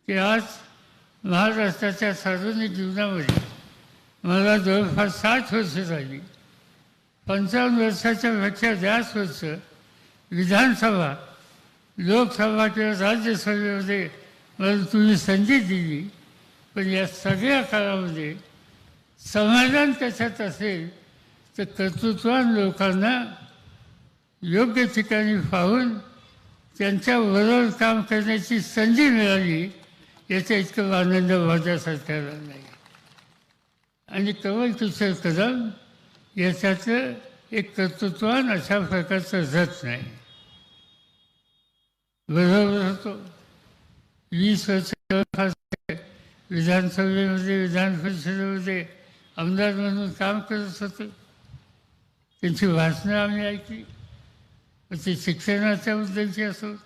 की आज महाराष्ट्राच्या सार्वजनिक जीवनामध्ये मला जवळपास 60 वर्ष झाली. 55 वर्षाच्या पेक्षा जास्त वर्ष विधानसभा, लोकसभा किंवा राज्यसभेमध्ये मला तुम्ही संधी दिली. पण या सगळ्या काळामध्ये समाधान कशात असेल तर कर्तृत्वान लोकांना योग्य ठिकाणी पाहून त्यांच्याबरोबर काम करण्याची संधी मिळाली, याचा इतकं आनंद माझ्यासारख्याला नाही. आणि कमल कदम याच्यातलं एक कर्तृत्वान अशा प्रकारचं रथ नाही. बरोबर होतो. 20 वर्ष विधानसभेमध्ये, विधान परिषदेमध्ये आमदार म्हणून काम करत होते. त्यांची भाषणं आम्ही ऐकली. ते शिक्षणाच्या बद्दलची असोत,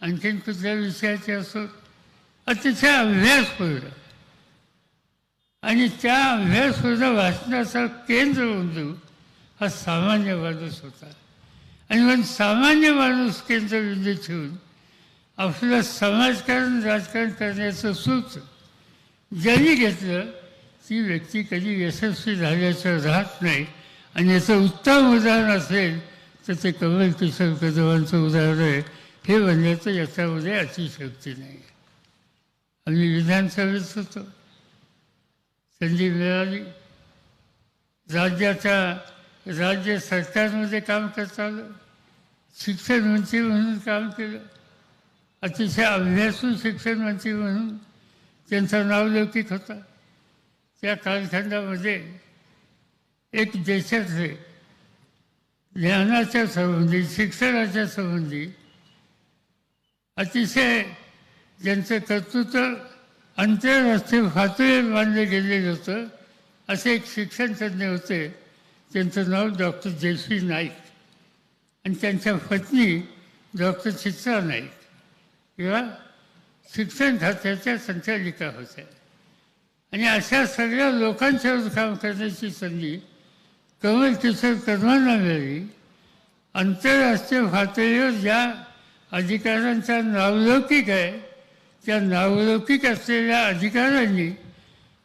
आणखीन कुठल्या विषयाची असोत, अतिशय अभ्यासपूर्ण. आणि त्या अभ्यासपूर्ण भाषणाचा केंद्रबिंदू हा सामान्य माणूस होता. आणि पण सामान्य माणूस केंद्रबिंदू ठेवून आपलं समाजकारण, राजकारण करण्याचं सूत्र ज्यांनी घेतलं ती व्यक्ती कधी यशस्वी झाल्याचं राहत नाही. आणि याचं उत्तम उदाहरण असेल तर ते कमल कदमांचं उदाहरण आहे. हे म्हणण्याचं याच्यामध्ये अतिशयोक्ती नाही. आम्ही विधानसभेत होतो, संधी मिळाली. राज्य सरकारमध्ये काम करता आलं. शिक्षण मंत्री म्हणून काम केलं. अतिशय अभ्यासू शिक्षण मंत्री म्हणून त्यांचा नावलौकिक होता. त्या कालखंडामध्ये एक देशाचे ज्ञानाच्या संबंधी, शिक्षणाच्या संबंधी अतिशय ज्यांचं कर्तृत्व आंतरराष्ट्रीय पातळीवर मानले गेलेलं होतं, असे एक शिक्षणतज्ञ होते. त्यांचं नाव डॉक्टर जयश्री नाईक आणि त्यांच्या पत्नी डॉक्टर चित्रा नाईक किंवा शिक्षण खात्याच्या संचालिका होत्या. आणि अशा सगळ्या लोकांच्यावर काम करण्याची संधी कमल कदमांना मिळाली. आंतरराष्ट्रीय पातळीवर ज्या अधिकाऱ्यांचा नावलौकिक आहे, त्या नावलौकिक असलेल्या अधिकाऱ्यांनी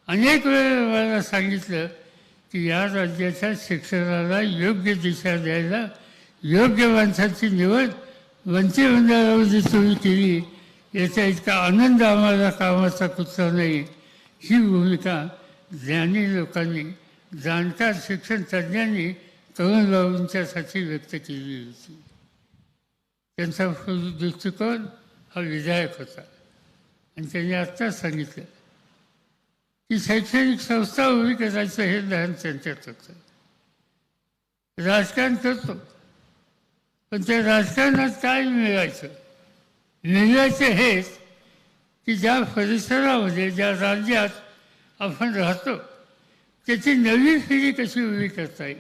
अनेक वेळा मला सांगितलं की या राज्याच्या शिक्षणाला योग्य दिशा द्यायला योग्य माणसाची निवड मंत्रिमंडळामध्ये तुम्ही केली, याचा इतका आनंद आम्हाला कामाचा कुठला नाही. ही भूमिका ज्ञानी लोकांनी, जाणकार शिक्षण तज्ज्ञांनी कमलबाबूंच्यासाठी व्यक्त केली होती. त्यांचा दृष्टिकोन हा विधायक होता. आणि त्यांनी आत्ताच सांगितलं की शैक्षणिक संस्था उभी करायचं हे ध्यान त्यांच्यात होतं. राजकारण करतो, पण त्या राजकारणात काय मिळवायचं? मिळवायचं हेच की ज्या परिसरामध्ये, ज्या राज्यात आपण राहतो त्याची नवी पिढी कशी उभी करता येईल.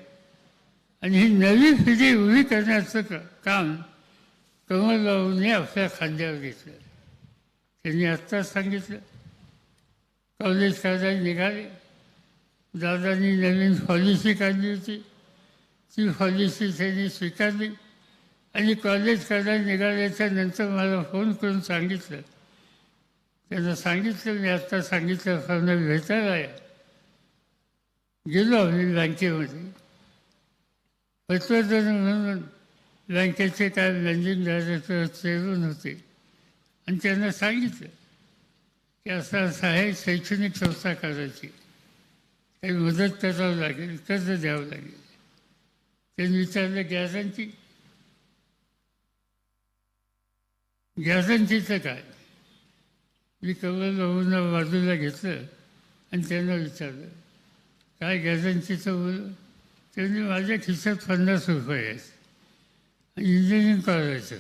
आणि ही नवी पिढी उभी करण्याचं काम कमलबाबूंनी आपल्या खांद्यावर घेतलं. त्यांनी आत्ताच सांगितलं, कॉलेज काढायला निघाले. दादांनी नवीन पॉलिसी काढली होती. ती पॉलिसी त्यांनी स्वीकारली आणि कॉलेज काढायला निघाल्याच्या नंतर मला फोन करून सांगितलं. त्यांना सांगितलं, मी आत्ता सांगितल्याप्रमाणे भेटायला या. गेलो आम्ही बँकेमध्ये. पत्रधन म्हणून बँकेचे काय मॅनेजिंग डायरेक्टर चेअरमन होते. आणि त्यांना सांगितलं की असं असं आहे, शैक्षणिक संस्था करायची, काही मदत करावं लागेल, कर्ज द्यावं लागेल. त्यांनी विचारलं गॅरंटीचं काय? मी कमलबाबूंना बाजूला घेतलं आणि त्यांना विचारलं काय गॅरंटीचं बोललं. त्यांनी माझ्या खिशात 50 रुपये आहेत आणि इंजिनिअरिंग करायचं.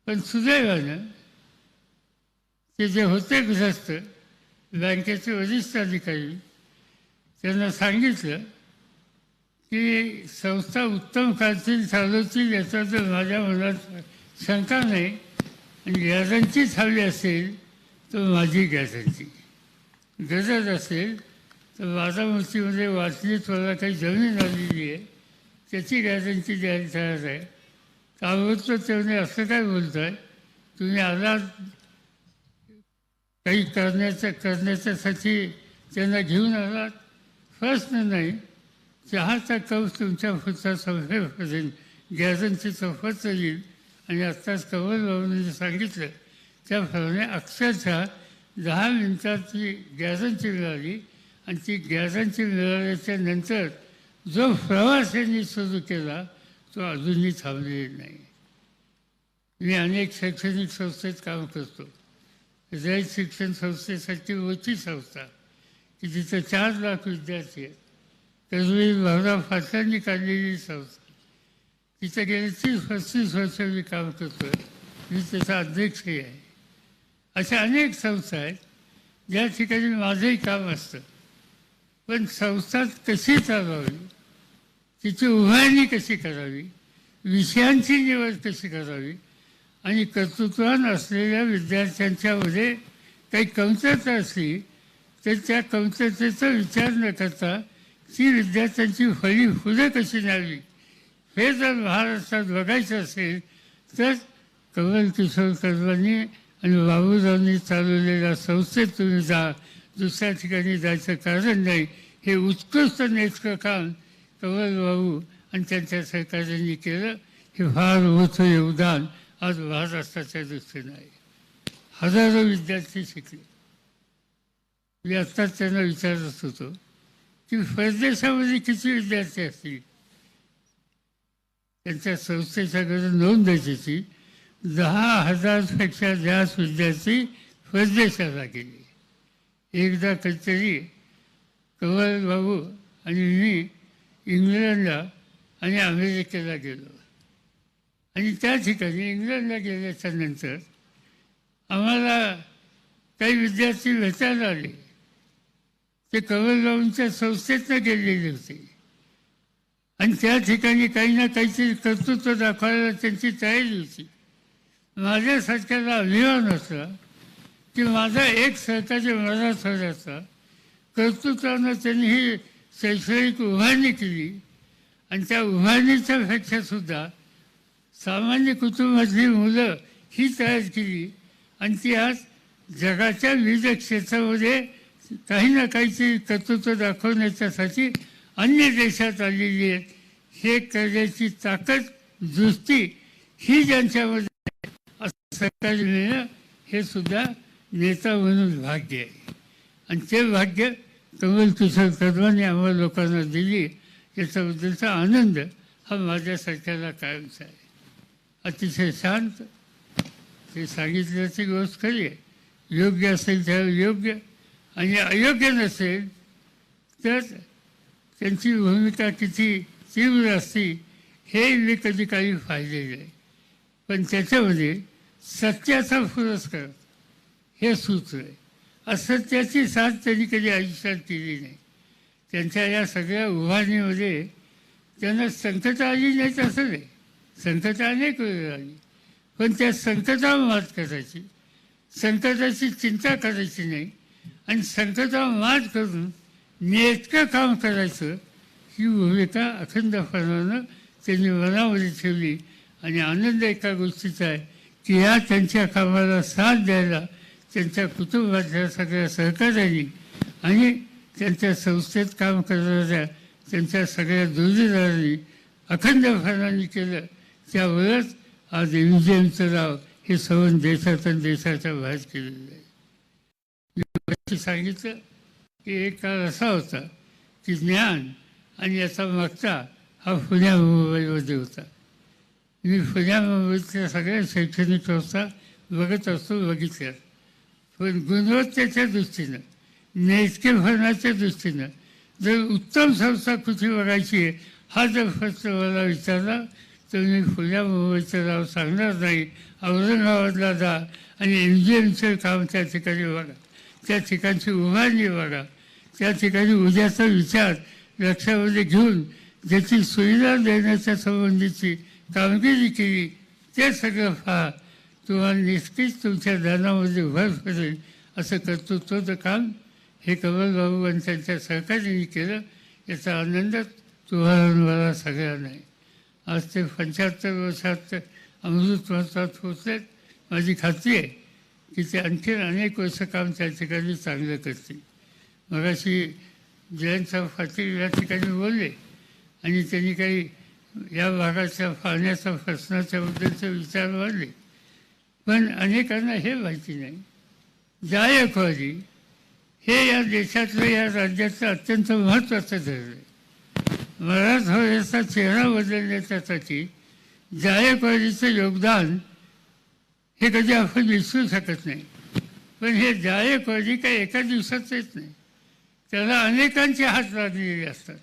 पण सुदैवानं ते जे होते ग्रस्त बँकेचे वरिष्ठ अधिकारी, त्यांना सांगितलं की संस्था उत्तम करतील, चालवतील याचा माझ्या मनात शंका नाही. आणि गॅरंटीच हवी असेल तर माझी गॅरंटी, गरज असेल तर बारामतीमध्ये वाचलीत मला काही जमीन आलेली आहे, त्याची गॅरंटी द्यायला तयार आहे. ताबडतोब तेवढे असं काय बोलत आहे, तुम्ही आला काही करण्याच्यासाठी त्यांना घेऊन आलात, प्रश्न नाही. चहाचा कप तुमच्या पुढचा संस्थेपर्यंत गॅरंटी चौफत येईल. आणि आत्ताच कमलबाबूंनी जे सांगितलं त्याप्रमाणे अक्षरशः 10 मिनिटाची गॅरंटी मिळाली. आणि ती गॅरंटी मिळाल्याच्या नंतर जो प्रवास यांनी सुरू केला तो अजूनही थांबलेला नाही. मी अनेक शैक्षणिक संस्थेत काम करतो. रयत शिक्षण संस्थेसाठी मोठी संस्था की तिथं 4 लाख विद्यार्थी आहेत. कर्मवीर भाऊराव पाटलांनी काढलेली संस्था. तिथं गेले 30-35 वर्ष मी काम करतो आहे. मी त्याचा अध्यक्षही आहे. अशा अनेक संस्था आहेत ज्या ठिकाणी माझंही काम असतं. पण संस्था कशी चालवावी, तिची उभारणी कशी करावी, विषयांची निवड कशी करावी आणि कर्तृत्वान असलेल्या विद्यार्थ्यांच्यामध्ये काही कमतरता असली तर त्या कमतरतेचा विचार न करता ती विद्यार्थ्यांची फळी फुलं कशी न्यावी हे जर महाराष्ट्रात बघायचं असेल तर कमल किशोर कर्वांनी आणि बाबूरावांनी चालवलेल्या संस्थेत तुम्ही जा. दुसऱ्या ठिकाणी जायचं कारण नाही. हे उत्कृष्ट नेटकं काम कमलबाबू आणि त्यांच्या सहकार्यांनी केलं. हे फार मोठं योगदान आज महाराष्ट्राच्या दृष्टीनं आहे. हजारो विद्यार्थी शिकले. मी आत्ताच त्यांना विचारत होतो की परदेशामध्ये किती विद्यार्थी असतील. त्यांच्या संस्थेच्याकडे नोंद द्यायची 10,000पेक्षा जास्त विद्यार्थी परदेशाला गेले. एकदा कधीतरी कमल बाबू आणि मी इंग्लंडला आणि अमेरिकेला गेलो. आणि त्या ठिकाणी इंग्लंडला गेल्याच्या नंतर आम्हाला काही विद्यार्थी भेटायला आले. ते कमलबाबूंच्या संस्थेतनं गेलेले होते आणि त्या ठिकाणी काही ना काहीतरी कर्तृत्व दाखवायला त्यांची तयारी होती. माझ्यासारख्याला अभिमान होता की माझा एक सहकारी मराठवाड्याचा कर्तृत्वानं त्यांनी ही शैक्षणिक उभारणी केली. आणि त्या उभारणीच्या पेक्षासुद्धा सामान्य कुटुंबातली मुलं ही तयार केली. आणि ती आज जगाच्या विविध क्षेत्रामध्ये काही ना काहीतरी कर्तृत्व दाखवण्याच्यासाठी अन्य देशात आलेली आहेत. हे करण्याची ताकद दृष्टी ही ज्यांच्यामध्ये असं सरकारी मिळणं हे सुद्धा नेता म्हणून भाग्य आहे. आणि ते भाग्य कमल किशोर कर्वांनी आम्हाला लोकांना दिली. याच्याबद्दलचा आनंद हा माझ्यासारख्याला कायमचा आहे. अतिशय शांत. ते सांगितल्याची गोष्ट खरी आहे. योग्य असेल त्यावेळी योग्य आणि अयोग्य नसेल तर त्यांची भूमिका किती तीव्र असती हे मी कधी काही पाहिलेलं आहे. पण त्याच्यामध्ये सत्याचा पुरस्कार हे सूत्र आहे. असत्याची साथ त्यांनी कधी आयुष्यात केली नाही. त्यांच्या या सगळ्या उभारणीमध्ये त्यांना संकट आली नाहीत असं नाही. संकट अनेक वेळ आली. पण त्या संकटावर मात करायची, संकटाची चिंता करायची नाही आणि संकटावर मात करून नेटकं काम करायचं ही भूमिका अखंडपणानं त्यांनी मनामध्ये ठेवली. आणि आनंद एका गोष्टीचा आहे की या त्यांच्या कामाला साथ द्यायला त्यांच्या कुटुंबातल्या सगळ्या सहकार्यांनी आणि त्यांच्या संस्थेत काम करणाऱ्या त्यांच्या सगळ्या जोडीदारांनी अखंडपणाने केलं. त्यावरच आज एमजीएमचं नाव हे सवन देशात आणि देशाच्या बाहेर केलेलं आहे. मी सांगितलं की एक काळ असा होता की ज्ञान आणि याचा मागचा हा पुण्या मुंबईमध्ये होता. मी पुण्या मुंबईतल्या सगळ्या शैक्षणिक संस्था बघत असतो, बघितल्या. पण गुणवत्तेच्या दृष्टीनं, नेटकेपणाच्या दृष्टीनं जर उत्तम संस्था कुठे बघायची आहे हा जर प्रश्न मला विचारला तर मी पुण्या मुंबईचं नाव सांगणार नाही. औरंगाबादला जा आणि एमजीएमचं काम त्या ठिकाणी बघा, त्या ठिकाणची उभारणी बघा, त्या ठिकाणी उद्याचा विचार लक्षामध्ये घेऊन ज्याची सुविधा देण्याच्या संबंधीची कामगिरी केली ते सगळं पहा. तुम्हाला निश्चित तुमच्या ज्ञानामध्ये भर पडेल. असं कर्तृत्वाचं काम हे कमलबाबू आणि त्यांच्या सहकार्याने केलं. याचा आनंद तुम्हाला मला सगळ्यांना आहे. आज ते 75 वर्षात अमृत महोत्सवात पोचलेत. माझी खात्री आहे की ते आणखी अनेक वर्ष काम त्या ठिकाणी चांगलं करतील. मगाशी जयंतराव पाटील या ठिकाणी बोलले आणि त्यांनी काही या भागाच्या पाण्याच्या प्रश्नाच्या बद्दलचे विचार मांडले, पण अनेकांना हे माहिती नाही. जायकवाडी हे या देशातलं, या राज्याचं अत्यंत महत्त्वाचं धरण आहे. मराठवाड्याचा चेहरा बदलण्यासाठी जायकवाडीचं योगदान हे कधी आपण विसरू शकत नाही. पण हे जायकवाडी काही एका दिवसात येत नाही. त्याला अनेकांचे हात लागलेले असतात,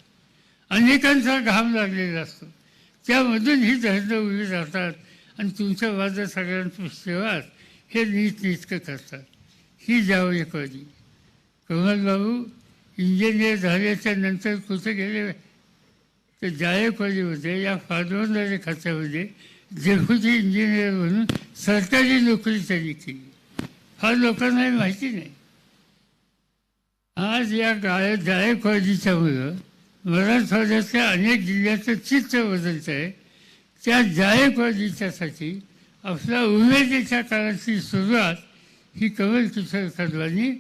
अनेकांचा घाम लागलेला असतो. त्यामधून ही धरणं उभी राहतात आणि तुमच्या माझं सगळ्यांचं सेवा हे नीटनेटकं करतात. ही जायकवाडी. कमलबाबू इंजिनियर झाल्याच्या नंतर कुठे गेले तर जायकवाडीमध्ये या फार्मंदारी खात्यामध्ये डेप्युटी इंजिनियर म्हणून सरकारी नोकरी त्यांनी केली. फार लोकांना माहिती नाही. आज या जायकवाडीच्यामुळं मराठवाड्यातल्या अनेक जिल्ह्याचं चित्र बदलत आहे. त्या जायकवाडीच्यासाठी आपल्या उमेदीच्या काळाची सुरुवात ही कमलकिशोर कदमांनी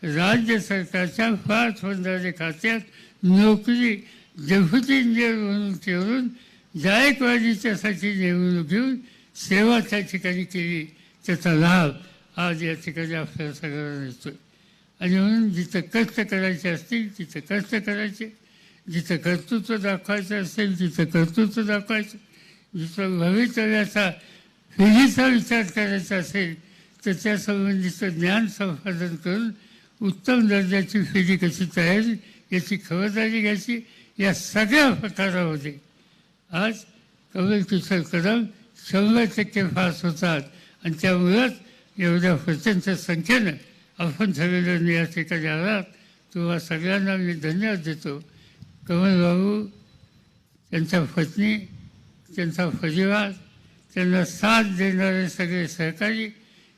राज्य सरकारच्या फार्मंदारी खात्यात नोकरी डेप्युटी इंजिनियर म्हणून ठेवून जायकवाडीच्यासाठी नेमणूक घेऊन सेवा त्या ठिकाणी केली. त्याचा लाभ आज या ठिकाणी आपल्याला सगळ्यांना मिळतो. आणि म्हणून जिथं कष्ट करायचे असतील तिथं कष्ट करायचे, जिथं कर्तृत्व दाखवायचं असेल तिथं कर्तृत्व दाखवायचं, जिथं भवितव्याचा पिढीचा विचार करायचा असेल तर त्यासंबंधीचं ज्ञान संपादन करून उत्तम दर्जाची पिढी कशी तयार याची खबरदारी घ्यायची. या सगळ्या प्रकारामध्ये आज कमलकिशोर कदम 100% पास होतात आणि त्यामुळंच एवढ्या प्रचंड संख्येनं आपण सगळेजण या ठिकाणी आलात. तुम्हा सगळ्यांना मी धन्यवाद देतो. कमलबाबू, त्यांच्या पत्नी, त्यांचा परिवार, त्यांना साथ देणारे सगळे सहकारी,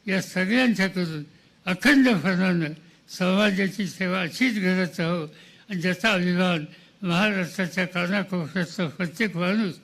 या सगळ्यांच्याकडून अखंडपणानं समाजाची सेवा अशीच करत राहो आणि ज्याचा अभिमान महाराष्ट्राच्या कानाकोपऱ्यातला प्रत्येक माणूस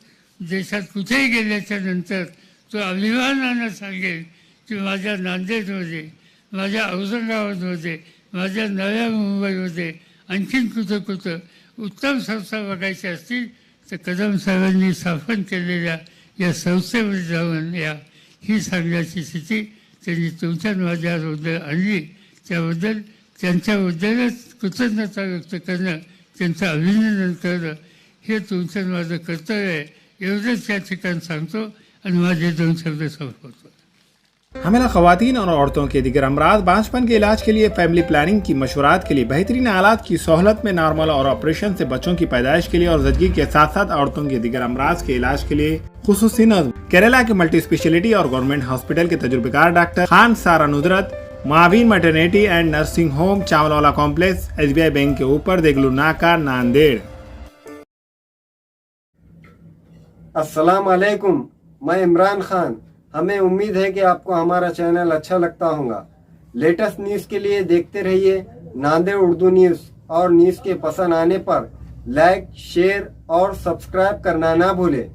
देशात कुठेही गेल्याच्या नंतर तो अभिमानानं सांगेल की माझ्या नांदेडमध्ये, माझ्या औरंगाबादमध्ये, माझ्या नव्या मुंबईमध्ये आणखीन कुठं उत्तम संस्था बघायच्या असतील तर कदम साहेबांनी स्थापन केलेल्या या संस्थेमध्ये जाऊन या ही सांगण्याची स्थिती त्यांनी तुमच्या माझ्याबद्दल आणली. त्याबद्दल त्यांच्याबद्दलच कृतज्ञता व्यक्त करणं, त्यांचं अभिनंदन करणं हे तुमचं माझं कर्तव्य आहे. एवढंच या ठिकाणी सांगतो आणि माझे 2 शब्द संपवतो. हमेला ख़वातीन और औरतों के दिगर अमराज, बांझपन के इलाज के लिए फैमिली प्लानिंग की मशवरात के लिए बेहतरीन आलात की सहूलत में नॉर्मल और ऑपरेशन से बच्चों की पैदाइश के लिए और ज़चगी के साथ साथ औरतों के दिगर अमराज के इलाज के लिए खुसूसी नज़्म केरला के मल्टी स्पेशलिटी और गवर्नमेंट हॉस्पिटल के तजुर्बेकार डॉक्टर खान सारा नुदरत, मावीन maternity and nursing home, Chawalwala complex, SBI bank के ऊपर, देगलू नाका, नांदेड़। अस्सलाम वालेकुम, मैं इमरान खान। हमें उम्मीद है कि आपको हमारा चैनल अच्छा लगता होगा। लेटेस्ट न्यूज़ के लिए देखते रहिए नांदेड़ उर्दू न्यूज़, और न्यूज़ के पसंद आने पर लाइक, शेयर और सब्सक्राइब करना ना भूलें।